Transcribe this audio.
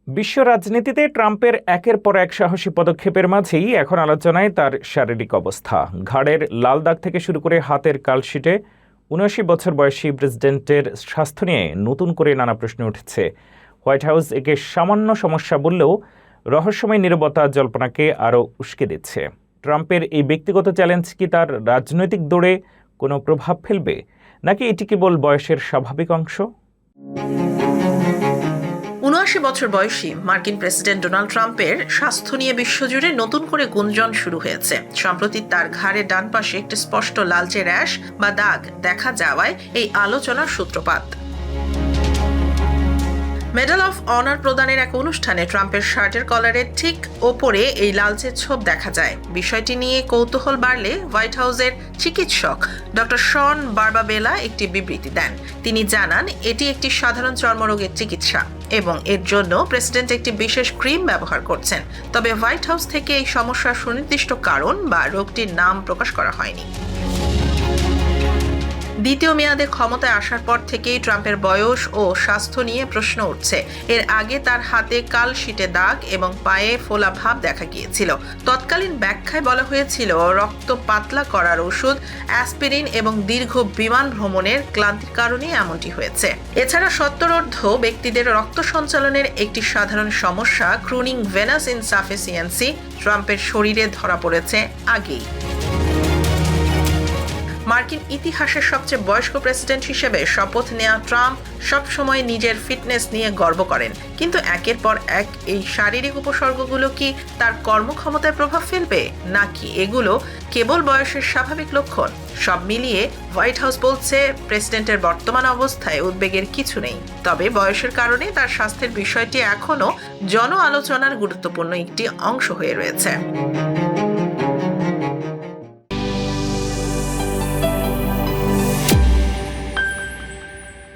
বিশ্ব রাজনীতিতে ট্রাম্পের একের পর এক সাহসী পদক্ষেপের মাঝেই এখন আলোচনায় তার শারীরিক অবস্থা। ঘাড়ের লাল দাগ থেকে শুরু করে হাতের কালশিটে ৭৯ বছর বয়সী প্রেসিডেন্টের স্বাস্থ্য নিয়ে নতুন করে নানা প্রশ্ন উঠেছে। হোয়াইট হাউস একে সামান্য সমস্যা বললেও রহস্যময় নীরবতা জল্পনাকে আরও উস্কে দিচ্ছে। ট্রাম্পের এই ব্যক্তিগত চ্যালেঞ্জ কি তার রাজনৈতিক দৌড়ে কোনো প্রভাব ফেলবে, নাকি এটি কেবল বয়সের স্বাভাবিক অংশ? ৭৯ বছর বয়সী মার্কিন প্রেসিডেন্ট ডোনাল্ড ট্রাম্পের স্বাস্থ্য নিয়ে বিশ্বজুড়ে নতুন করে গুঞ্জন শুরু হয়েছে। সম্প্রতি তার ঘাড়ের ডান পাশে একটি স্পষ্ট লালচে র্যাশ বা দাগ দেখা যাওয়ায় এই আলোচনার সূত্রপাত। মেডেল অফ অনার প্রদানের এক অনুষ্ঠানে ট্রাম্পের শার্টের কলারের ঠিক ওপরে এই লালচে ছোপ দেখা যায়। বিষয়টি নিয়ে কৌতূহল বাড়লে হোয়াইট হাউসের চিকিৎসক ডক্টর শন বার্বাবেলা একটি বিবৃতি দেন। তিনি জানান, এটি একটি সাধারণ চর্মরোগের চিকিৎসা এবং এর জন্য প্রেসিডেন্ট একটি বিশেষ ক্রিম ব্যবহার করছেন। তবে হোয়াইট হাউস থেকে এই সমস্যার সুনির্দিষ্ট কারণ বা রোগটির নাম প্রকাশ করা হয়নি। দ্বিতীয় মেয়াদে ক্ষমতায় আসার পর থেকেই ট্রাম্পের বয়স ও স্বাস্থ্য নিয়ে প্রশ্ন উঠছে। এর আগে তার হাতে কালশিটে দাগ এবং পায়ে ফোলা ভাব দেখা গিয়েছিল। তৎকালীন ব্যাখ্যায় বলা হয়েছিল রক্ত পাতলা করার ওষুধ, অ্যাসপিরিন এবং দীর্ঘ বিমান ভ্রমণের ক্লান্তির কারণে এমনটি হয়েছে। এছাড়া সত্তরোর্ধ্ব ব্যক্তিদের রক্ত সঞ্চালনের একটি সাধারণ সমস্যা ক্রনিং ভেনাস ইনসাফিসিয়েন্সি ট্রাম্পের শরীরে ধরা পড়েছে আগেই। মার্কিন ইতিহাসের সবচেয়ে বয়স্ক প্রেসিডেন্ট হিসেবে শপথ নেওয়া ট্রাম্প সবসময় নিজের ফিটনেস নিয়ে গর্ব করেন, কিন্তু একের পর এক এই শারীরিক উপসর্গগুলো কি তার কর্মক্ষমতায় প্রভাব ফেলবে, নাকি এগুলো কেবল বয়সের স্বাভাবিক লক্ষণ? সব মিলিয়ে হোয়াইট হাউস বলছে, প্রেসিডেন্টের বর্তমান অবস্থায় উদ্বেগের কিছু নেই, তবে বয়সের কারণে তার স্বাস্থ্যের বিষয়টি এখনো জন আলোচনার গুরুত্বপূর্ণ একটি অংশ হয়ে রয়েছে।